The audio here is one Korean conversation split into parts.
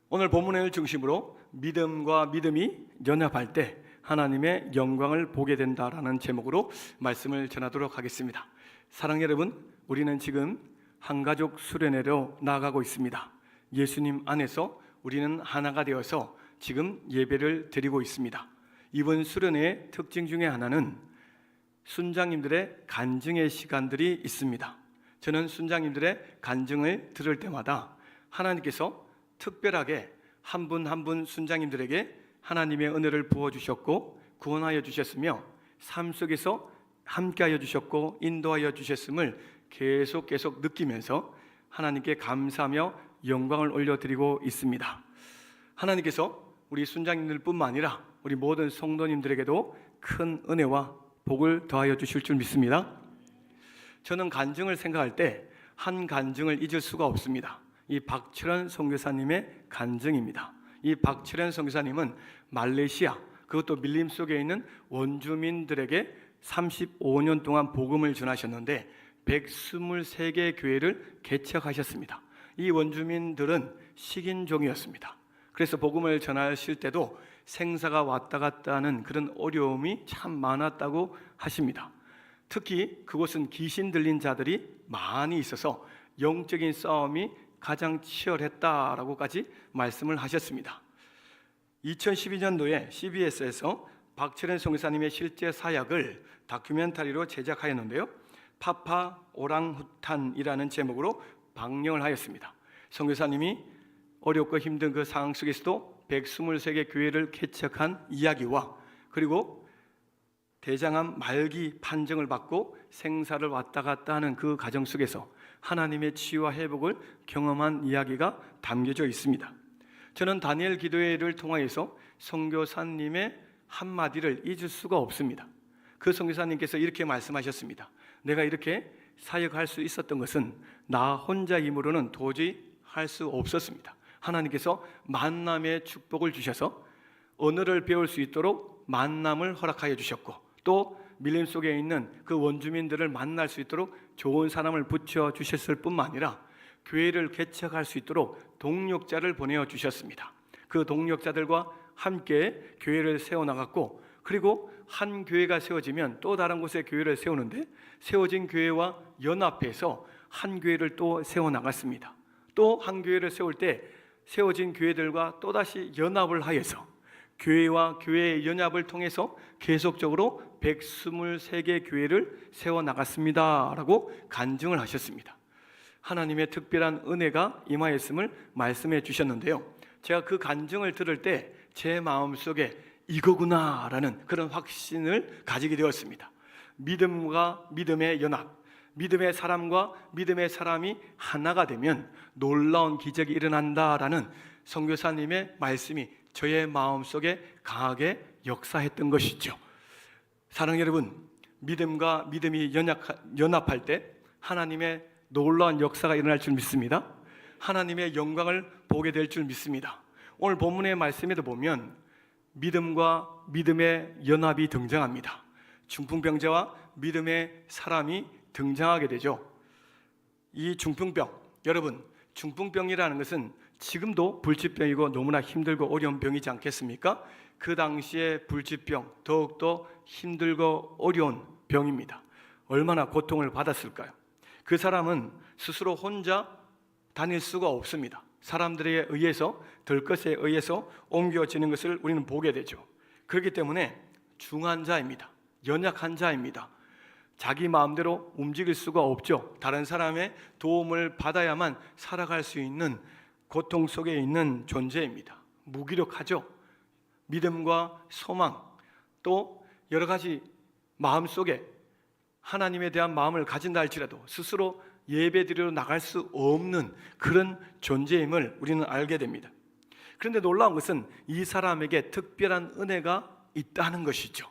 오늘 본문을 중심으로 믿음과 믿음이 연합할 때 하나님의 영광을 보게 된다라는 제목으로 말씀을 전하도록 하겠습니다. 사랑하는 여러분, 우리는 지금 한가족 수련회로 나아가고 있습니다. 예수님 안에서 우리는 하나가 되어서 지금 예배를 드리고 있습니다. 이번 수련회의 특징 중에 하나는 순장님들의 간증의 시간들이 있습니다. 저는 순장님들의 간증을 들을 때마다 하나님께서 특별하게 한 분 한 분 순장님들에게 하나님의 은혜를 부어주셨고 구원하여 주셨으며 삶 속에서 함께하여 주셨고 인도하여 주셨음을 계속 느끼면서 하나님께 감사하며 영광을 올려드리고 있습니다. 하나님께서 우리 순장님들 뿐만 아니라 우리 모든 성도님들에게도 큰 은혜와 복을 더하여 주실 줄 믿습니다. 저는 간증을 생각할 때 한 간증을 잊을 수가 없습니다. 이 박철현 선교사님의 간증입니다. 이 박철현 선교사님은 말레이시아, 그것도 밀림 속에 있는 원주민들에게 35년 동안 복음을 전하셨는데 123개 교회를 개척하셨습니다. 이 원주민들은 식인종이었습니다. 그래서 복음을 전하실 때도 생사가 왔다 갔다 하는 그런 어려움이 참 많았다고 하십니다. 특히 그곳은 귀신 들린 자들이 많이 있어서 영적인 싸움이 가장 치열했다라고까지 말씀을 하셨습니다. 2012년도에 CBS에서 박철현 선교사님의 실제 사역을 다큐멘터리로 제작하였는데요, 파파 오랑후탄이라는 제목으로 방영을 하였습니다. 선교사님이 어렵고 힘든 그 상황 속에서도 123개 교회를 개척한 이야기와 그리고 대장암 말기 판정을 받고 생사를 왔다 갔다 하는 그 과정 속에서 하나님의 치유와 회복을 경험한 이야기가 담겨져 있습니다. 저는 다니엘 기도회를 통하여서 선교사님의 한마디를 잊을 수가 없습니다. 그 선교사님께서 이렇게 말씀하셨습니다. 내가 이렇게 사역할 수 있었던 것은 나 혼자 힘으로는 도저히 할 수 없었습니다. 하나님께서 만남의 축복을 주셔서 언어를 배울 수 있도록 만남을 허락하여 주셨고 또 밀림 속에 있는 그 원주민들을 만날 수 있도록 좋은 사람을 붙여 주셨을 뿐만 아니라 교회를 개척할 수 있도록 동력자를 보내어 주셨습니다. 그 동력자들과 함께 교회를 세워나갔고 그리고 한 교회가 세워지면 또 다른 곳에 교회를 세우는데 세워진 교회와 연합해서 한 교회를 또 세워나갔습니다. 또 한 교회를 세울 때 세워진 교회들과 또다시 연합을 하여서 교회와 교회의 연합을 통해서 계속적으로 123개 교회를 세워나갔습니다 라고 간증을 하셨습니다. 하나님의 특별한 은혜가 임하였음을 말씀해 주셨는데요, 제가 그 간증을 들을 때 제 마음속에 이거구나 라는 그런 확신을 가지게 되었습니다. 믿음과 믿음의 연합, 믿음의 사람과 믿음의 사람이 하나가 되면 놀라운 기적이 일어난다라는 선교사님의 말씀이 저의 마음속에 강하게 역사했던 것이죠. 사랑하는 여러분, 믿음과 믿음이 연합할 때 하나님의 놀라운 역사가 일어날 줄 믿습니다. 하나님의 영광을 보게 될 줄 믿습니다. 오늘 본문의 말씀에도 보면 믿음과 믿음의 연합이 등장합니다. 중풍병자와 믿음의 사람이 등장하게 되죠. 이 중풍병, 여러분, 중풍병이라는 것은 지금도 불치병이고 너무나 힘들고 어려운 병이지 않겠습니까? 그 당시에 불치병, 더욱더 힘들고 어려운 병입니다. 얼마나 고통을 받았을까요? 그 사람은 스스로 혼자 다닐 수가 없습니다. 사람들에 의해서, 들것에 의해서 옮겨지는 것을 우리는 보게 되죠. 그렇기 때문에 중한 자입니다. 연약한 자입니다. 자기 마음대로 움직일 수가 없죠. 다른 사람의 도움을 받아야만 살아갈 수 있는 고통 속에 있는 존재입니다. 무기력하죠. 믿음과 소망, 또 여러 가지 마음속에 하나님에 대한 마음을 가진다 할지라도 스스로 예배드리러 나갈 수 없는 그런 존재임을 우리는 알게 됩니다. 그런데 놀라운 것은 이 사람에게 특별한 은혜가 있다는 것이죠.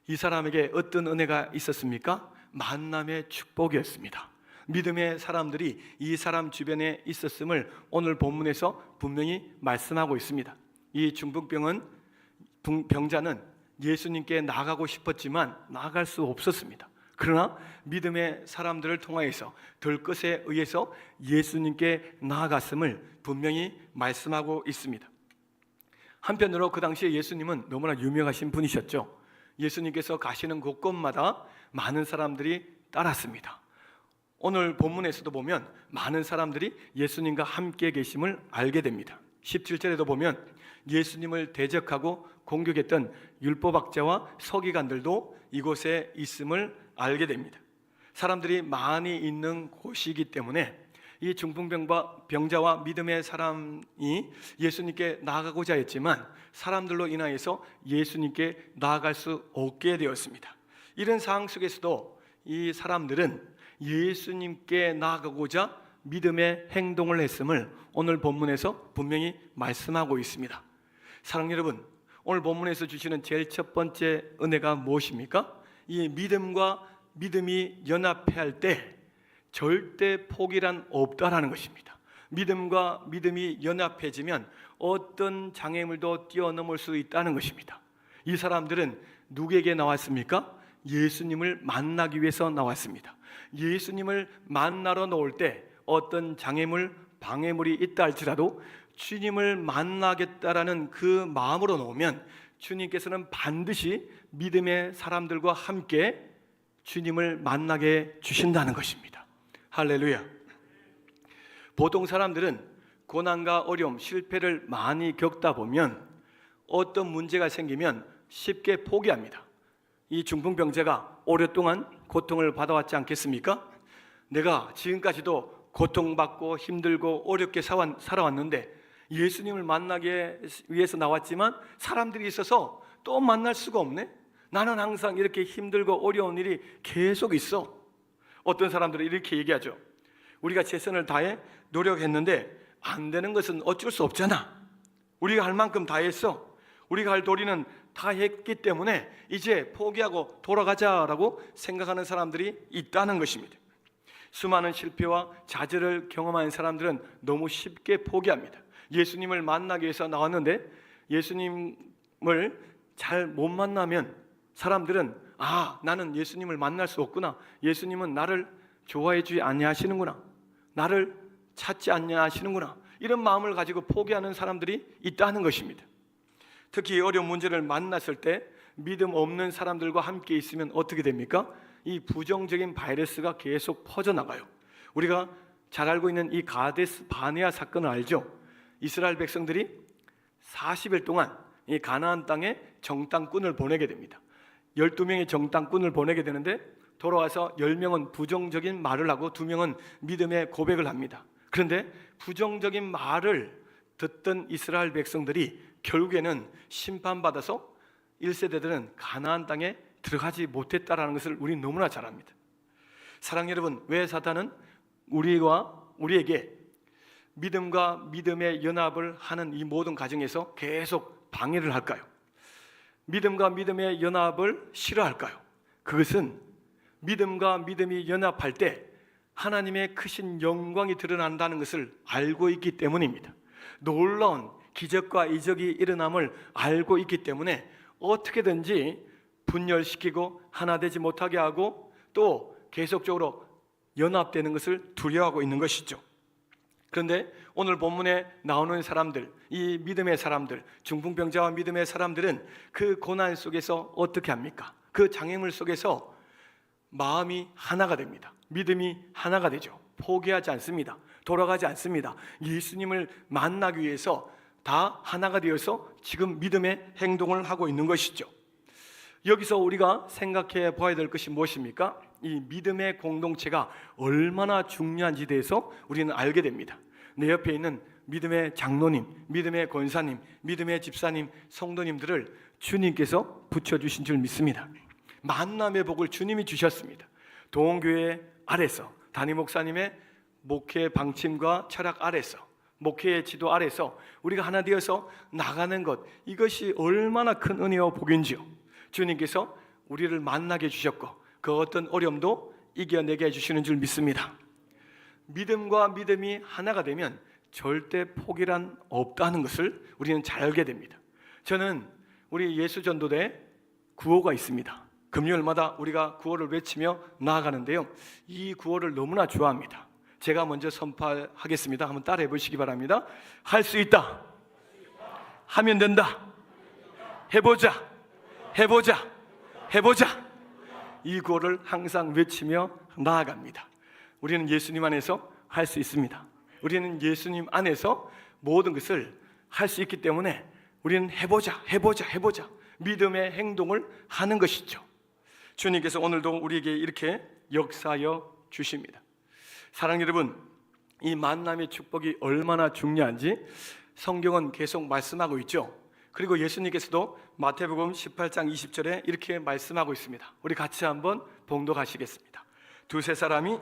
이 사람에게 어떤 은혜가 있었습니까? 만남의 축복이었습니다. 믿음의 사람들이 이 사람 주변에 있었음을 오늘 본문에서 분명히 말씀하고 있습니다. 이 중풍병자는 예수님께 나아가고 싶었지만 나아갈 수 없었습니다. 그러나 믿음의 사람들을 통하여서 들것에 의해서 예수님께 나아갔음을 분명히 말씀하고 있습니다. 한편으로 그 당시에 예수님은 너무나 유명하신 분이셨죠. 예수님께서 가시는 곳곳마다 많은 사람들이 따랐습니다. 오늘 본문에서도 보면 많은 사람들이 예수님과 함께 계심을 알게 됩니다. 17절에도 보면 예수님을 대적하고 공격했던 율법학자와 서기관들도 이곳에 있음을 알게 됩니다. 사람들이 많이 있는 곳이기 때문에 이 중풍병자와 믿음의 사람이 예수님께 나아가고자 했지만 사람들로 인하여서 예수님께 나아갈 수 없게 되었습니다. 이런 상황 속에서도 이 사람들은 예수님께 나아가고자 믿음의 행동을 했음을 오늘 본문에서 분명히 말씀하고 있습니다. 사랑하는 여러분, 오늘 본문에서 주시는 제일 첫 번째 은혜가 무엇입니까? 이 믿음과 믿음이 연합할 때 절대 포기란 없다라는 것입니다. 믿음과 믿음이 연합해지면 어떤 장애물도 뛰어넘을 수 있다는 것입니다. 이 사람들은 누구에게 나왔습니까? 예수님을 만나기 위해서 나왔습니다. 예수님을 만나러 나올 때 어떤 장애물, 방해물이 있다 할지라도 주님을 만나겠다라는 그 마음으로 나오면 주님께서는 반드시 믿음의 사람들과 함께 주님을 만나게 주신다는 것입니다. 할렐루야. 보통 사람들은 고난과 어려움, 실패를 많이 겪다 보면 어떤 문제가 생기면 쉽게 포기합니다. 이 중풍병자가 오랫동안 고통을 받아왔지 않겠습니까? 내가 지금까지도 고통받고 힘들고 어렵게 살아왔는데 예수님을 만나기 위해서 나왔지만 사람들이 있어서 또 만날 수가 없네? 나는 항상 이렇게 힘들고 어려운 일이 계속 있어. 어떤 사람들은 이렇게 얘기하죠. 우리가 최선을 다해 노력했는데 안 되는 것은 어쩔 수 없잖아. 우리가 할 만큼 다 했어. 우리가 할 도리는 다 했기 때문에 이제 포기하고 돌아가자라고 생각하는 사람들이 있다는 것입니다. 수많은 실패와 좌절을 경험한 사람들은 너무 쉽게 포기합니다. 예수님을 만나기 위해서 나왔는데 예수님을 잘 못 만나면 사람들은 나는 예수님을 만날 수 없구나. 예수님은 나를 좋아해 주지 아니하시는구나. 나를 찾지 아니하시는구나. 이런 마음을 가지고 포기하는 사람들이 있다는 것입니다. 특히 어려운 문제를 만났을 때 믿음 없는 사람들과 함께 있으면 어떻게 됩니까? 이 부정적인 바이러스가 계속 퍼져나가요. 우리가 잘 알고 있는 이 가데스 바네아 사건을 알죠? 이스라엘 백성들이 40일 동안 이 가나안 땅에 정탐꾼을 보내게 됩니다. 12명의 정탐꾼을 보내게 되는데 돌아와서 10명은 부정적인 말을 하고 2명은 믿음의 고백을 합니다. 그런데 부정적인 말을 듣던 이스라엘 백성들이 결국에는 심판받아서 1세대들은 가나안 땅에 들어가지 못했다라는 것을 우리는 너무나 잘 압니다. 사랑하는 여러분, 왜 사탄은 우리에게 믿음과 믿음의 연합을 하는 이 모든 과정에서 계속 방해를 할까요? 믿음과 믿음의 연합을 싫어할까요? 그것은 믿음과 믿음이 연합할 때 하나님의 크신 영광이 드러난다는 것을 알고 있기 때문입니다. 놀라운 기적과 이적이 일어남을 알고 있기 때문에 어떻게든지 분열시키고 하나 되지 못하게 하고 또 계속적으로 연합되는 것을 두려워하고 있는 것이죠. 그런데 오늘 본문에 나오는 사람들, 이 믿음의 사람들, 중풍병자와 믿음의 사람들은 그 고난 속에서 어떻게 합니까? 그 장애물 속에서 마음이 하나가 됩니다. 믿음이 하나가 되죠. 포기하지 않습니다. 돌아가지 않습니다. 예수님을 만나기 위해서 다 하나가 되어서 지금 믿음의 행동을 하고 있는 것이죠. 여기서 우리가 생각해 봐야 될 것이 무엇입니까? 이 믿음의 공동체가 얼마나 중요한지 대해서 우리는 알게 됩니다. 내 옆에 있는 믿음의 장로님, 믿음의 권사님, 믿음의 집사님, 성도님들을 주님께서 붙여주신 줄 믿습니다. 만남의 복을 주님이 주셨습니다. 동교회 아래서 담임 목사님의 목회 방침과 철학 아래서 목회의 지도 아래서 우리가 하나 되어서 나가는 것, 이것이 얼마나 큰 은혜와 복인지요. 주님께서 우리를 만나게 해주셨고 그 어떤 어려움도 이겨내게 해주시는 줄 믿습니다. 믿음과 믿음이 하나가 되면 절대 포기란 없다는 것을 우리는 잘 알게 됩니다. 저는 우리 예수전도대 구호가 있습니다. 금요일마다 우리가 구호를 외치며 나아가는데요, 이 구호를 너무나 좋아합니다. 제가 먼저 선포하겠습니다. 한번 따라해 보시기 바랍니다. 할 수 있다, 하면 된다, 해보자, 해보자, 해보자. 이 구호를 항상 외치며 나아갑니다. 우리는 예수님 안에서 할 수 있습니다. 우리는 예수님 안에서 모든 것을 할 수 있기 때문에 우리는 해보자, 해보자, 해보자, 믿음의 행동을 하는 것이죠. 주님께서 오늘도 우리에게 이렇게 역사하여 주십니다. 사랑하는 여러분, 이 만남의 축복이 얼마나 중요한지 성경은 계속 말씀하고 있죠. 그리고 예수님께서도 마태복음 18장 20절에 이렇게 말씀하고 있습니다. 우리 같이 한번 봉독하시겠습니다. 두세 사람이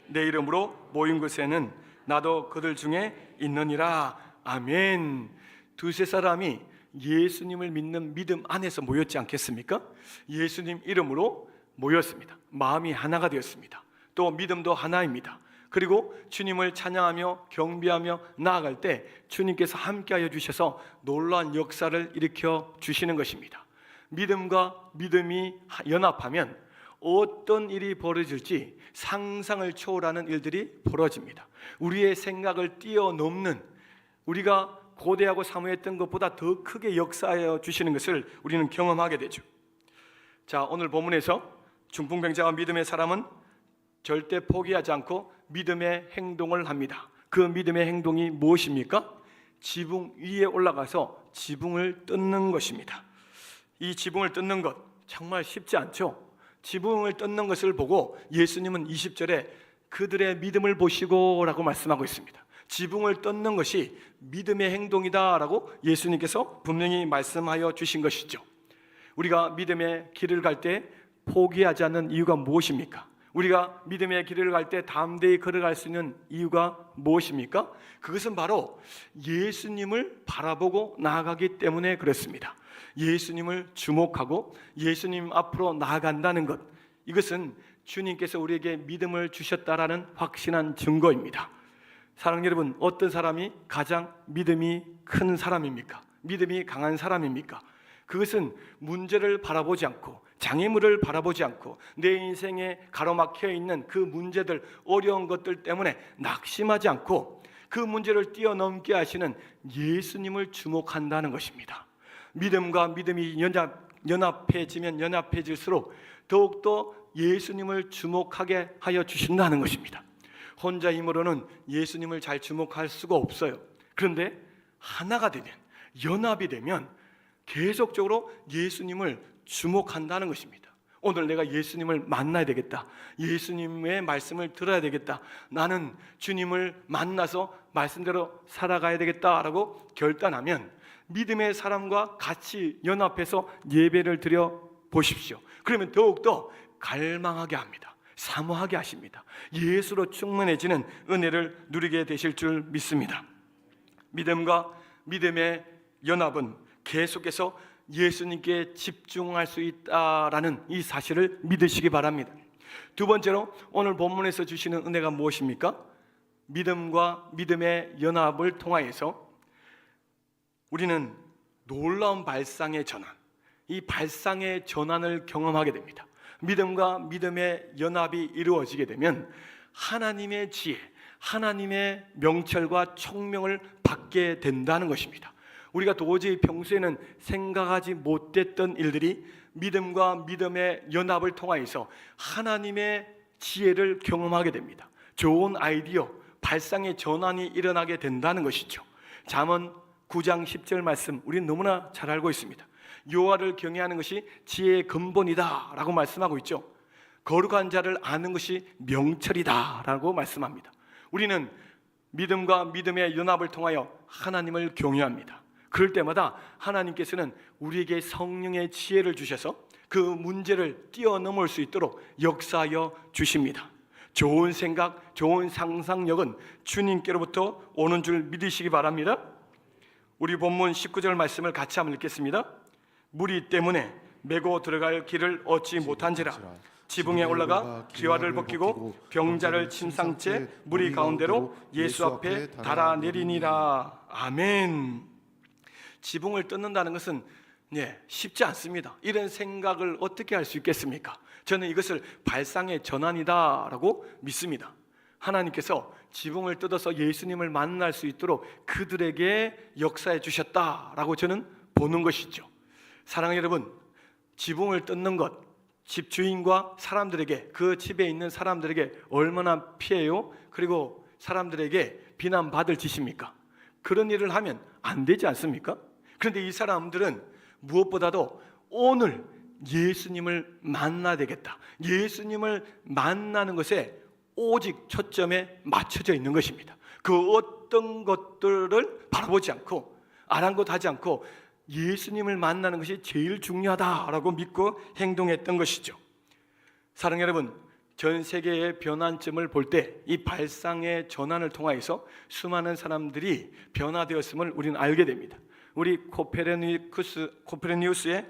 내 이름으로 모인 곳에는 나도 그들 중에 있느니라. 아멘. 두세 사람이 예수님을 믿는 믿음 안에서 모였지 않겠습니까? 예수님 이름으로 모였습니다. 마음이 하나가 되었습니다. 또 믿음도 하나입니다. 그리고 주님을 찬양하며 경배하며 나아갈 때 주님께서 함께하여 주셔서 놀라운 역사를 일으켜 주시는 것입니다. 믿음과 믿음이 연합하면 어떤 일이 벌어질지 상상을 초월하는 일들이 벌어집니다. 우리의 생각을 뛰어넘는, 우리가 고대하고 사모했던 것보다 더 크게 역사하여 주시는 것을 우리는 경험하게 되죠. 자, 오늘 본문에서 중풍병자와 믿음의 사람은 절대 포기하지 않고 믿음의 행동을 합니다. 그 믿음의 행동이 무엇입니까? 지붕 위에 올라가서 지붕을 뜯는 것입니다. 이 지붕을 뜯는 것 정말 쉽지 않죠. 지붕을 뜯는 것을 보고 예수님은 20절에 그들의 믿음을 보시고 라고 말씀하고 있습니다. 지붕을 뜯는 것이 믿음의 행동이다 라고 예수님께서 분명히 말씀하여 주신 것이죠. 우리가 믿음의 길을 갈 때 포기하지 않는 이유가 무엇입니까? 우리가 믿음의 길을 갈 때 담대히 걸어갈 수 있는 이유가 무엇입니까? 그것은 바로 예수님을 바라보고 나아가기 때문에 그렇습니다. 예수님을 주목하고 예수님 앞으로 나아간다는 것, 이것은 주님께서 우리에게 믿음을 주셨다라는 확신한 증거입니다. 사랑하는 여러분, 어떤 사람이 가장 믿음이 큰 사람입니까? 믿음이 강한 사람입니까? 그것은 문제를 바라보지 않고 장애물을 바라보지 않고 내 인생에 가로막혀 있는 그 문제들, 어려운 것들 때문에 낙심하지 않고 그 문제를 뛰어넘게 하시는 예수님을 주목한다는 것입니다. 믿음과 믿음이 연합해지면 연합해질수록 더욱더 예수님을 주목하게 하여 주신다는 것입니다. 혼자 힘으로는 예수님을 잘 주목할 수가 없어요. 그런데 하나가 되면, 연합이 되면 계속적으로 예수님을 주목한다는 것입니다. 오늘 내가 예수님을 만나야 되겠다, 예수님의 말씀을 들어야 되겠다, 나는 주님을 만나서 말씀대로 살아가야 되겠다라고 결단하면 믿음의 사람과 같이 연합해서 예배를 드려 보십시오. 그러면 더욱더 갈망하게 합니다. 사모하게 하십니다. 예수로 충만해지는 은혜를 누리게 되실 줄 믿습니다. 믿음과 믿음의 연합은 계속해서 예수님께 집중할 수 있다라는 이 사실을 믿으시기 바랍니다. 두 번째로 오늘 본문에서 주시는 은혜가 무엇입니까? 믿음과 믿음의 연합을 통하여서 우리는 놀라운 발상의 전환, 이 발상의 전환을 경험하게 됩니다. 믿음과 믿음의 연합이 이루어지게 되면 하나님의 지혜, 하나님의 명철과 총명을 받게 된다는 것입니다. 우리가 도저히 평소에는 생각하지 못했던 일들이 믿음과 믿음의 연합을 통하여서 하나님의 지혜를 경험하게 됩니다. 좋은 아이디어, 발상의 전환이 일어나게 된다는 것이죠. 잠언 9장 10절 말씀 우리는 너무나 잘 알고 있습니다. 여호와를 경외하는 것이 지혜의 근본이다 라고 말씀하고 있죠. 거룩한 자를 아는 것이 명철이다 라고 말씀합니다. 우리는 믿음과 믿음의 연합을 통하여 하나님을 경외합니다. 그럴 때마다 하나님께서는 우리에게 성령의 지혜를 주셔서 그 문제를 뛰어넘을 수 있도록 역사하여 주십니다. 좋은 생각, 좋은 상상력은 주님께로부터 오는 줄 믿으시기 바랍니다. 우리 본문 19절 말씀을 같이 한번 읽겠습니다. 무리 때문에 메고 들어갈 길을 얻지 못한지라 지붕에 올라가 기와를 벗기고 병자를 침상 채 무리 가운데로 예수 앞에 달아내리니라. 아멘. 지붕을 뜯는다는 것은 쉽지 않습니다. 이런 생각을 어떻게 할 수 있겠습니까? 저는 이것을 발상의 전환이다라고 믿습니다. 하나님께서 지붕을 뜯어서 예수님을 만날 수 있도록 그들에게 역사해 주셨다라고 저는 보는 것이죠. 사랑하는 여러분, 지붕을 뜯는 것, 집주인과 사람들에게, 그 집에 있는 사람들에게 얼마나 피해요? 그리고 사람들에게 비난받을 짓입니까? 그런 일을 하면 안 되지 않습니까? 그런데 이 사람들은 무엇보다도 오늘 예수님을 만나야 되겠다, 예수님을 만나는 것에 오직 초점에 맞춰져 있는 것입니다. 그 어떤 것들을 바라보지 않고 아랑곳하지 않고 예수님을 만나는 것이 제일 중요하다라고 믿고 행동했던 것이죠. 사랑하는 여러분, 전 세계의 변환점을 볼 때 이 발상의 전환을 통하여서 수많은 사람들이 변화되었음을 우리는 알게 됩니다. 우리 코페르니쿠스의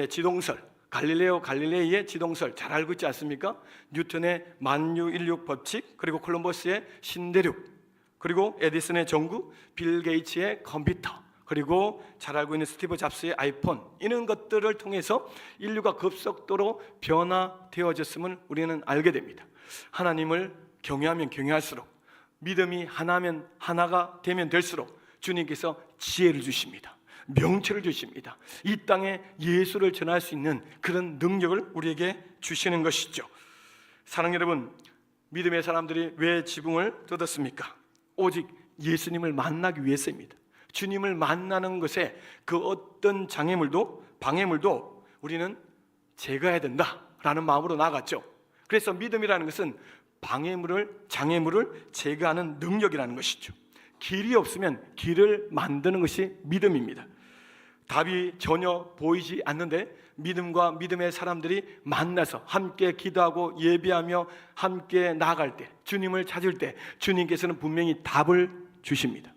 지동설, 갈릴레오 갈릴레이의 지동설 잘 알고 있지 않습니까? 뉴턴의 만유인력 법칙, 그리고 콜럼버스의 신대륙, 그리고 에디슨의 전구, 빌 게이츠의 컴퓨터, 그리고 잘 알고 있는 스티브 잡스의 아이폰, 이런 것들을 통해서 인류가 급속도로 변화되어졌음을 우리는 알게 됩니다. 하나님을 경외하면 경외할수록, 믿음이 하나면 하나가 되면 될수록 주님께서 지혜를 주십니다. 명철을 주십니다. 이 땅에 예수를 전할 수 있는 그런 능력을 우리에게 주시는 것이죠. 사랑하는 여러분, 믿음의 사람들이 왜 지붕을 뜯었습니까? 오직 예수님을 만나기 위해서입니다. 주님을 만나는 것에 그 어떤 장애물도 방해물도 우리는 제거해야 된다라는 마음으로 나아갔죠. 그래서 믿음이라는 것은 방해물을, 장애물을 제거하는 능력이라는 것이죠. 길이 없으면 길을 만드는 것이 믿음입니다. 답이 전혀 보이지 않는데 믿음과 믿음의 사람들이 만나서 함께 기도하고 예배하며 함께 나아갈 때, 주님을 찾을 때 주님께서는 분명히 답을 주십니다.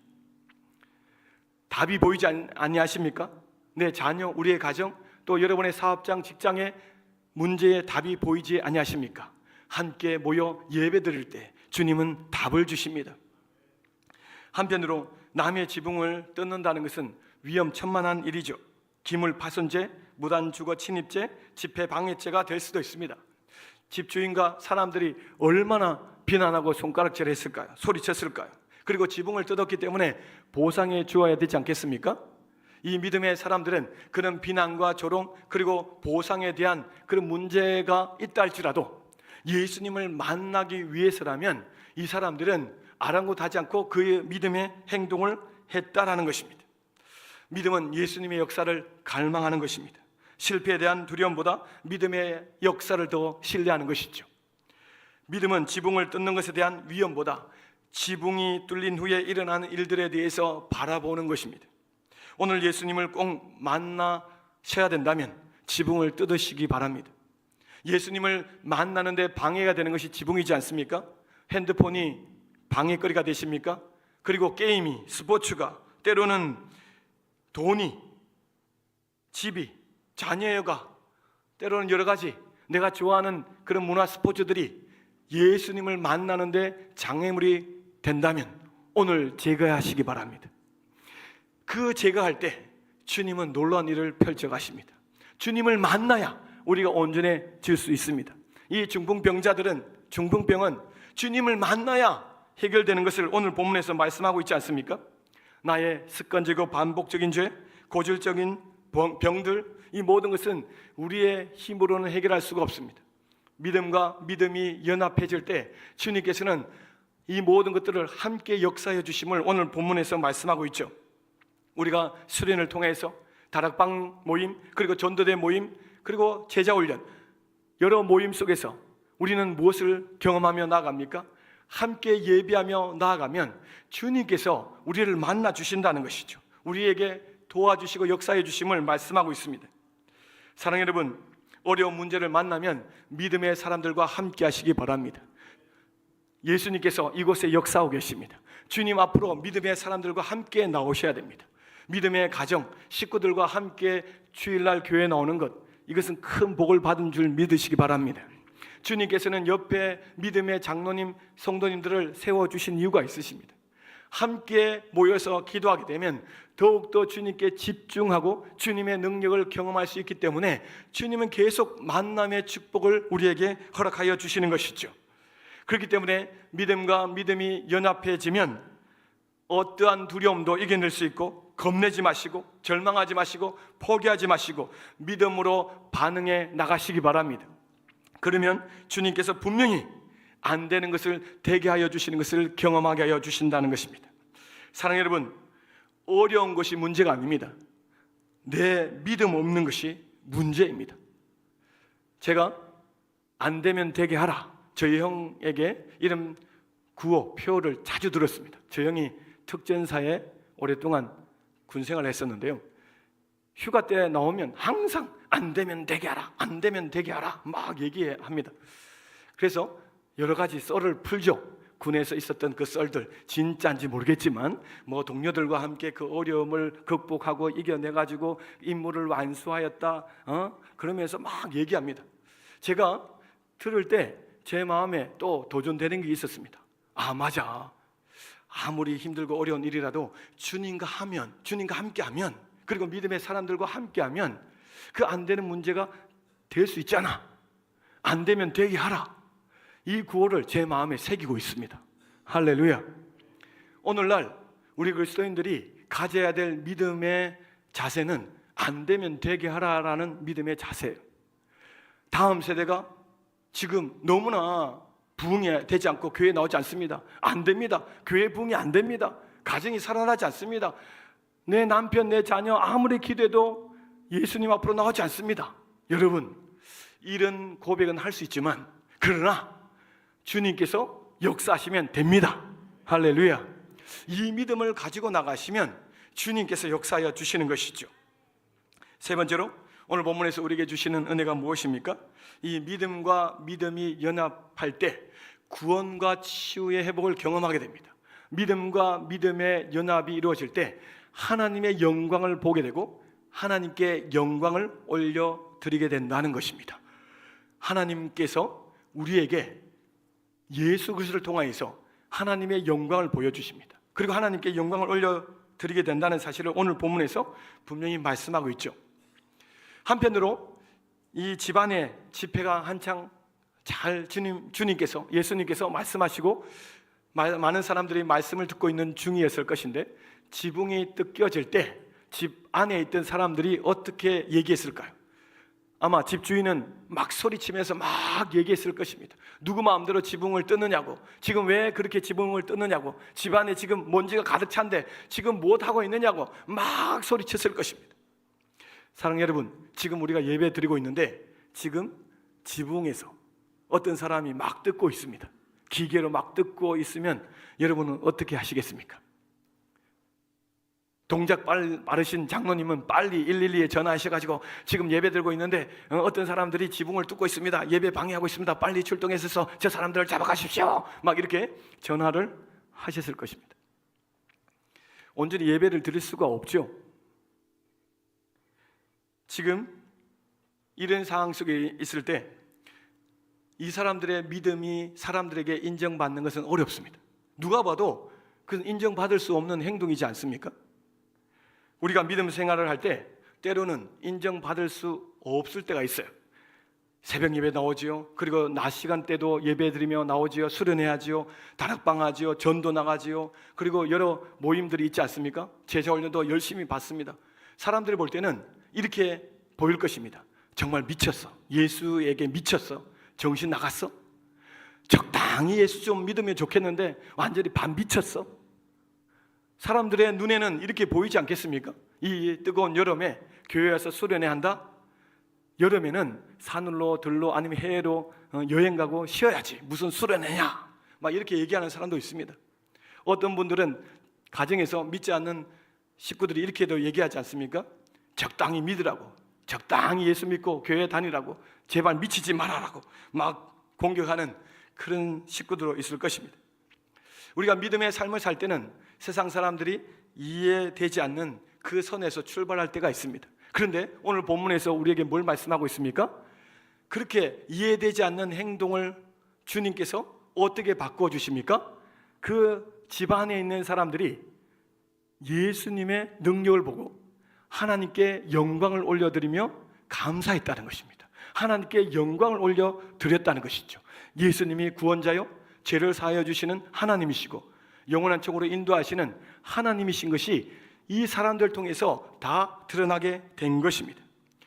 답이 보이지 아니하십니까? 내 자녀, 우리의 가정, 또 여러분의 사업장, 직장의 문제에 답이 보이지 아니하십니까? 함께 모여 예배드릴 때 주님은 답을 주십니다. 한편으로 남의 지붕을 뜯는다는 것은 위험천만한 일이죠. 기물파손죄, 무단주거 침입죄, 집회방해죄가 될 수도 있습니다. 집주인과 사람들이 얼마나 비난하고 손가락질 했을까요? 소리쳤을까요? 그리고 지붕을 뜯었기 때문에 보상해 주어야 되지 않겠습니까? 이 믿음의 사람들은 그런 비난과 조롱, 그리고 보상에 대한 그런 문제가 있다 할지라도 예수님을 만나기 위해서라면 이 사람들은 아랑곳하지 않고 그의 믿음의 행동을 했다라는 것입니다. 믿음은 예수님의 역사를 갈망하는 것입니다. 실패에 대한 두려움보다 믿음의 역사를 더 신뢰하는 것이죠. 믿음은 지붕을 뜯는 것에 대한 위험보다 지붕이 뚫린 후에 일어나는 일들에 대해서 바라보는 것입니다. 오늘 예수님을 꼭 만나셔야 된다면 지붕을 뜯으시기 바랍니다. 예수님을 만나는데 방해가 되는 것이 지붕이지 않습니까? 핸드폰이 방해거리가 되십니까? 그리고 게임이, 스포츠가, 때로는 돈이, 집이, 자녀가, 때로는 여러 가지 내가 좋아하는 그런 문화 스포츠들이 예수님을 만나는데 장애물이 된다면 오늘 제거하시기 바랍니다. 그 제거할 때 주님은 놀라운 일을 펼쳐 가십니다. 주님을 만나야 우리가 온전해질 수 있습니다. 이 중풍병은 주님을 만나야 해결되는 것을 오늘 본문에서 말씀하고 있지 않습니까? 나의 습관적이고 반복적인 죄, 고질적인 병들, 이 모든 것은 우리의 힘으로는 해결할 수가 없습니다. 믿음과 믿음이 연합해질 때 주님께서는 이 모든 것들을 함께 역사해 주심을 오늘 본문에서 말씀하고 있죠. 우리가 수련을 통해서 다락방 모임, 그리고 전도대 모임, 그리고 제자훈련, 여러 모임 속에서 우리는 무엇을 경험하며 나아갑니까? 함께 예배하며 나아가면 주님께서 우리를 만나 주신다는 것이죠. 우리에게 도와주시고 역사해 주심을 말씀하고 있습니다. 사랑하는 여러분, 어려운 문제를 만나면 믿음의 사람들과 함께 하시기 바랍니다. 예수님께서 이곳에 역사하고 계십니다. 주님 앞으로 믿음의 사람들과 함께 나오셔야 됩니다. 믿음의 가정, 식구들과 함께 주일날 교회에 나오는 것, 이것은 큰 복을 받은 줄 믿으시기 바랍니다. 주님께서는 옆에 믿음의 장로님, 성도님들을 세워주신 이유가 있으십니다. 함께 모여서 기도하게 되면 더욱더 주님께 집중하고 주님의 능력을 경험할 수 있기 때문에 주님은 계속 만남의 축복을 우리에게 허락하여 주시는 것이죠. 그렇기 때문에 믿음과 믿음이 연합해지면 어떠한 두려움도 이겨낼 수 있고, 겁내지 마시고 절망하지 마시고 포기하지 마시고 믿음으로 반응해 나가시기 바랍니다. 그러면 주님께서 분명히 안 되는 것을 되게 하여 주시는 것을 경험하게 하여 주신다는 것입니다. 사랑하는 여러분, 어려운 것이 문제가 아닙니다. 내 믿음 없는 것이 문제입니다. 제가 안 되면 되게 하라, 저희 형에게 이런 구호, 표를 자주 들었습니다. 저 형이 특전사에 오랫동안 군생활을 했었는데요, 휴가 때 나오면 항상 안 되면 되게 하라, 안 되면 되게 하라 막 얘기합니다. 그래서 여러 가지 썰을 풀죠. 군에서 있었던 그 썰들, 진짜인지 모르겠지만 뭐 동료들과 함께 그 어려움을 극복하고 이겨내가지고 임무를 완수하였다, 그러면서 막 얘기합니다. 제가 들을 때 제 마음에 또 도전되는 게 있었습니다. 아, 맞아, 아무리 힘들고 어려운 일이라도 주님과 하면, 주님과 함께하면, 그리고 믿음의 사람들과 함께하면 그 안 되는 문제가 될 수 있잖아. 안 되면 되게 하라. 이 구호를 제 마음에 새기고 있습니다. 할렐루야. 오늘날 우리 그리스도인들이 가져야 될 믿음의 자세는 안 되면 되게 하라라는 믿음의 자세예요. 다음 세대가 지금 너무나 부흥이 되지 않고 교회에 나오지 않습니다. 안 됩니다. 교회 부흥이 안 됩니다. 가정이 살아나지 않습니다. 내 남편, 내 자녀 아무리 기도해도 예수님 앞으로 나오지 않습니다. 여러분, 이런 고백은 할 수 있지만 그러나 주님께서 역사하시면 됩니다. 할렐루야. 이 믿음을 가지고 나가시면 주님께서 역사하여 주시는 것이죠. 세 번째로 오늘 본문에서 우리에게 주시는 은혜가 무엇입니까? 이 믿음과 믿음이 연합할 때 구원과 치유의 회복을 경험하게 됩니다. 믿음과 믿음의 연합이 이루어질 때 하나님의 영광을 보게 되고 하나님께 영광을 올려드리게 된다는 것입니다. 하나님께서 우리에게 예수 그리스도를 통하여서 하나님의 영광을 보여주십니다. 그리고 하나님께 영광을 올려드리게 된다는 사실을 오늘 본문에서 분명히 말씀하고 있죠. 한편으로 이 집안의 집회가 한창 잘 주님께서, 예수님께서 말씀하시고 많은 사람들이 말씀을 듣고 있는 중이었을 것인데, 지붕이 뜯겨질 때 집 안에 있던 사람들이 어떻게 얘기했을까요? 아마 집주인은 막 소리치면서 막 얘기했을 것입니다. 누구 마음대로 지붕을 뜯느냐고, 지금 왜 그렇게 지붕을 뜯느냐고, 집안에 지금 먼지가 가득 찬데 지금 무엇하고 있느냐고 막 소리쳤을 것입니다. 사랑하는 여러분, 지금 우리가 예배 드리고 있는데 지금 지붕에서 어떤 사람이 막 뜯고 있습니다. 기계로 막 뜯고 있으면 여러분은 어떻게 하시겠습니까? 동작 빠르신 장로님은 빨리 112에 전화하셔가지고 지금 예배 드리고 있는데 어떤 사람들이 지붕을 뚫고 있습니다, 예배 방해하고 있습니다, 빨리 출동해서 저 사람들을 잡아가십시오, 막 이렇게 전화를 하셨을 것입니다. 온전히 예배를 드릴 수가 없죠. 지금 이런 상황 속에 있을 때 이 사람들의 믿음이 사람들에게 인정받는 것은 어렵습니다. 누가 봐도 그건 인정받을 수 없는 행동이지 않습니까? 우리가 믿음 생활을 할 때 때로는 인정받을 수 없을 때가 있어요. 새벽 예배 나오지요. 그리고 낮 시간대도 예배 드리며 나오지요. 수련해야지요. 다락방 하지요. 전도 나가지요. 그리고 여러 모임들이 있지 않습니까? 제자훈련도 열심히 받습니다. 사람들이 볼 때는 이렇게 보일 것입니다. 정말 미쳤어. 예수에게 미쳤어. 정신 나갔어? 적당히 예수 좀 믿으면 좋겠는데 완전히 반 미쳤어? 사람들의 눈에는 이렇게 보이지 않겠습니까? 이 뜨거운 여름에 교회 와서 수련회 한다? 여름에는 산으로 들로 아니면 해외로 여행 가고 쉬어야지, 무슨 수련회냐, 막 이렇게 얘기하는 사람도 있습니다. 어떤 분들은 가정에서 믿지 않는 식구들이 이렇게도 얘기하지 않습니까? 적당히 믿으라고, 적당히 예수 믿고 교회 다니라고, 제발 미치지 말아라고 막 공격하는 그런 식구들도 있을 것입니다. 우리가 믿음의 삶을 살 때는 세상 사람들이 이해되지 않는 그 선에서 출발할 때가 있습니다. 그런데 오늘 본문에서 우리에게 뭘 말씀하고 있습니까? 그렇게 이해되지 않는 행동을 주님께서 어떻게 바꿔주십니까? 그 집안에 있는 사람들이 예수님의 능력을 보고 하나님께 영광을 올려드리며 감사했다는 것입니다. 하나님께 영광을 올려드렸다는 것이죠. 예수님이 구원자요 죄를 사하여 주시는 하나님이시고 영원한 쪽으로 인도하시는 하나님이신 것이 이 사람들 통해서 다 드러나게 된 것입니다.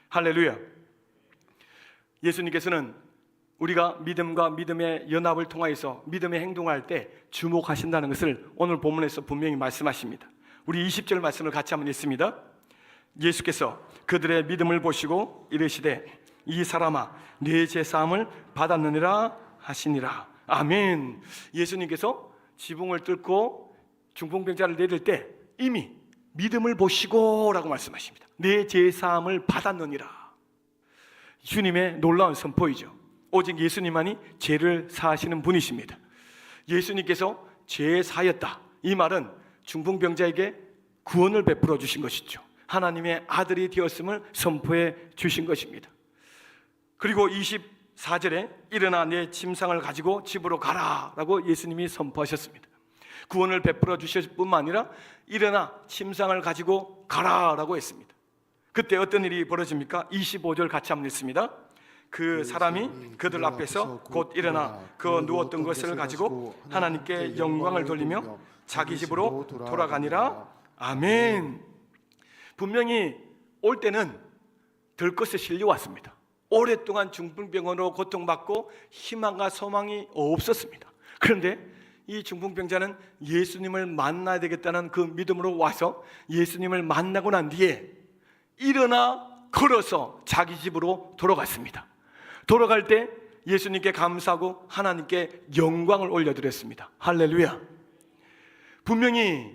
할렐루야. 예수님께서는 우리가 믿음과 믿음의 연합을 통하여서 믿음의 행동할 때 주목하신다는 것을 오늘 본문에서 분명히 말씀하십니다. 우리 20절 말씀을 같이 한번 읽습니다. 예수께서 그들의 믿음을 보시고 이르시되 이 사람아 네 죄사함을 받았느니라 하시니라. 아멘. 예수님께서 지붕을 뚫고 중풍병자를 내릴 때 이미 믿음을 보시고 라고 말씀하십니다. 내 죄사함을 받았느니라. 주님의 놀라운 선포이죠. 오직 예수님만이 죄를 사하시는 분이십니다. 예수님께서 죄 사였다, 이 말은 중풍병자에게 구원을 베풀어 주신 것이죠. 하나님의 아들이 되었음을 선포해 주신 것입니다. 그리고 24절에 일어나 내 침상을 가지고 집으로 가라 라고 예수님이 선포하셨습니다. 구원을 베풀어 주실 뿐만 아니라 일어나 침상을 가지고 가라 라고 했습니다. 그때 어떤 일이 벌어집니까? 25절 같이 한번 읽습니다. 그 사람이 그들 앞에서 곧 일어나 그 누웠던 것을 가지고 하나님께 영광을 돌리며 자기 집으로 돌아가니라. 아멘. 분명히 올 때는 들것에 실려왔습니다. 오랫동안 중풍병으로 고통받고 희망과 소망이 없었습니다. 그런데 이 중풍병자는 예수님을 만나야 되겠다는 그 믿음으로 와서 예수님을 만나고 난 뒤에 일어나 걸어서 자기 집으로 돌아갔습니다. 돌아갈 때 예수님께 감사하고 하나님께 영광을 올려드렸습니다. 할렐루야. 분명히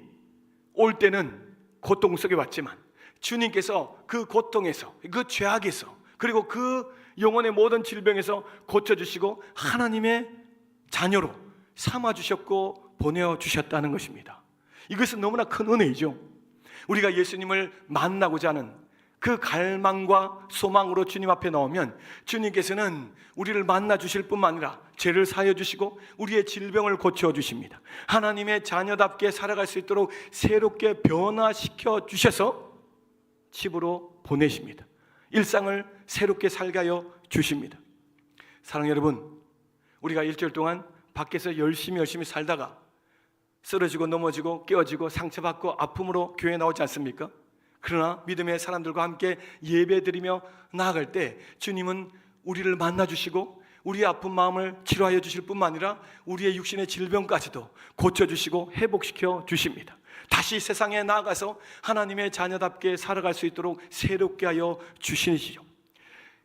올 때는 고통 속에 왔지만 주님께서 그 고통에서, 그 죄악에서, 그리고 그 영혼의 모든 질병에서 고쳐주시고 하나님의 자녀로 삼아주셨고 보내주셨다는 것입니다. 이것은 너무나 큰 은혜이죠. 우리가 예수님을 만나고자 하는 그 갈망과 소망으로 주님 앞에 나오면 주님께서는 우리를 만나 주실 뿐만 아니라 죄를 사하여 주시고 우리의 질병을 고쳐 주십니다. 하나님의 자녀답게 살아갈 수 있도록 새롭게 변화시켜 주셔서 집으로 보내십니다. 일상을 새롭게 살게 하여 주십니다. 사랑하는 여러분, 우리가 일주일 동안 밖에서 열심히 살다가 쓰러지고 넘어지고 깨어지고 상처받고 아픔으로 교회에 나오지 않습니까? 그러나 믿음의 사람들과 함께 예배드리며 나아갈 때 주님은 우리를 만나주시고 우리의 아픈 마음을 치료하여 주실 뿐만 아니라 우리의 육신의 질병까지도 고쳐주시고 회복시켜 주십니다. 다시 세상에 나아가서 하나님의 자녀답게 살아갈 수 있도록 새롭게 하여 주시시죠.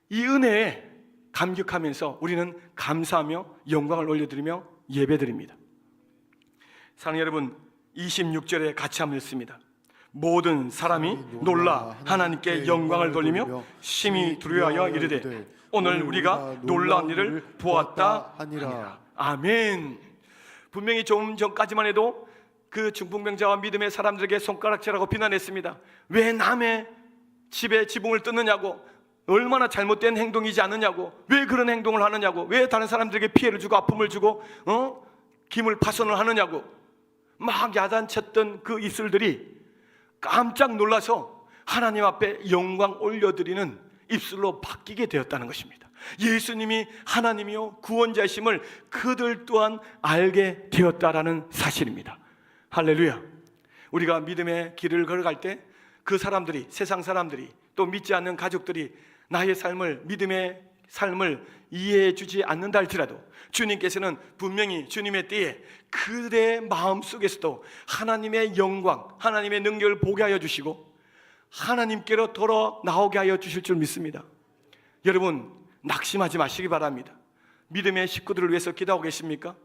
이 은혜에 감격하면서 우리는 감사하며 영광을 올려드리며 예배드립니다. 사랑하는 여러분, 26절에 같이 한번 읽습니다. 모든 사람이 놀라 하나님께 영광을 돌리며 심히 두려워하여 이르되 오늘 우리가 놀라운 일을 보았다 하니라. 아멘. 분명히 좀 전까지만 해도 그 중풍병자와 믿음의 사람들에게 손가락질하고 비난했습니다. 왜 남의 집에 지붕을 뜯느냐고, 얼마나 잘못된 행동이지 않느냐고, 왜 그런 행동을 하느냐고, 왜 다른 사람들에게 피해를 주고 아픔을 주고 기물 파손을 하느냐고 막 야단쳤던 그 입술들이 깜짝 놀라서 하나님 앞에 영광 올려드리는 입술로 바뀌게 되었다는 것입니다. 예수님이 하나님이요 구원자이심을 그들 또한 알게 되었다라는 사실입니다. 할렐루야. 우리가 믿음의 길을 걸어갈 때 그 사람들이, 세상 사람들이, 또 믿지 않는 가족들이 나의 삶을, 믿음의 삶을 이해해 주지 않는다 할지라도 주님께서는 분명히 주님의 때에 그들의 마음속에서도 하나님의 영광, 하나님의 능력을 보게 하여 주시고 하나님께로 돌아 나오게 하여 주실 줄 믿습니다. 여러분, 낙심하지 마시기 바랍니다. 믿음의 식구들을 위해서 기도하고 계십니까?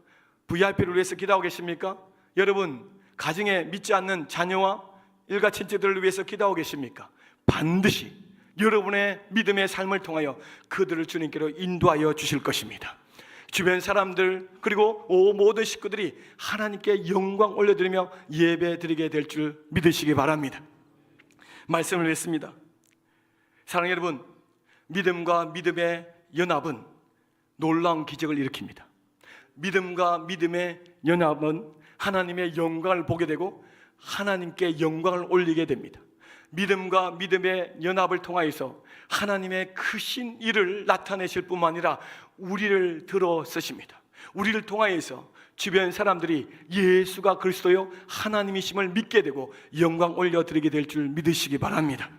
VIP를 위해서 기도하고 계십니까? 여러분, 가정에 믿지 않는 자녀와 일가 친지들을 위해서 기도하고 계십니까? 반드시 여러분의 믿음의 삶을 통하여 그들을 주님께로 인도하여 주실 것입니다. 주변 사람들 그리고 모든 식구들이 하나님께 영광 올려드리며 예배드리게 될 줄 믿으시기 바랍니다. 말씀을 했습니다. 사랑하는 여러분, 믿음과 믿음의 연합은 놀라운 기적을 일으킵니다. 믿음과 믿음의 연합은 하나님의 영광을 보게 되고 하나님께 영광을 올리게 됩니다. 믿음과 믿음의 연합을 통하여서 하나님의 크신 일을 나타내실 뿐만 아니라 우리를 들어 쓰십니다. 우리를 통하여서 주변 사람들이 예수가 그리스도요 하나님이심을 믿게 되고 영광 올려드리게 될 줄 믿으시기 바랍니다.